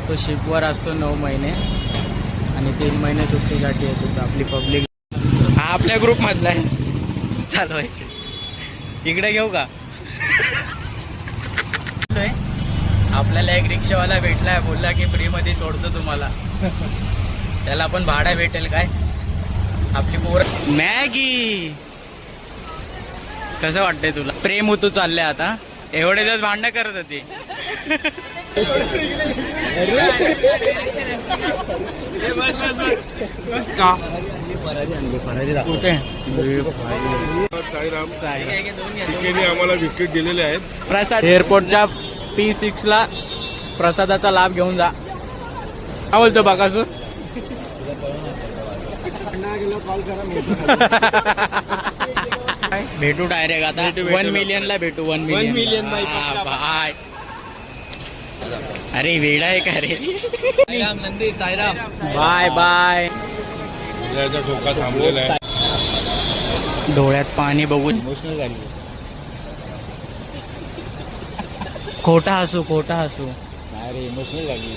तो शिपवर असतो 9 महिने आणि 3 महिने सुट्टीसाठी येतो. तर आपली पब्लिक हा आपल्या ग्रुपमधला आहे. चालवायचे इकडे घेऊ का? आपल्याला एक रिक्षावाला भेटलाय, बोलला की फ्रीमध्ये सोडतो तुम्हाला. त्याला पण भाडा भेटेल काय? आपली पोर मॅगी. कसं वाटतंय तुला? प्रेम होतो चाललंय आता. एवढे दिवस भांडणं करत होती. आम्हाला बिस्किट दिलेले आहेत. प्रसाद एअरपोर्टच्या P6 ला प्रसादाचा लाभ घेऊन जा. काय बोलतो बाकासूर? भेटू डायरेक्ट आता. 1 मिलियनला भेटू. 1 मिलियन बाय. अरे वेडा आहे का रे? साईराम नंदी साईराम. Bye bye. धोका थांबलेला आहे. डोळ्यात पाणी बघून इमोशनल झाली. खोटा हसू. नाही रे, इमोशनल झाली.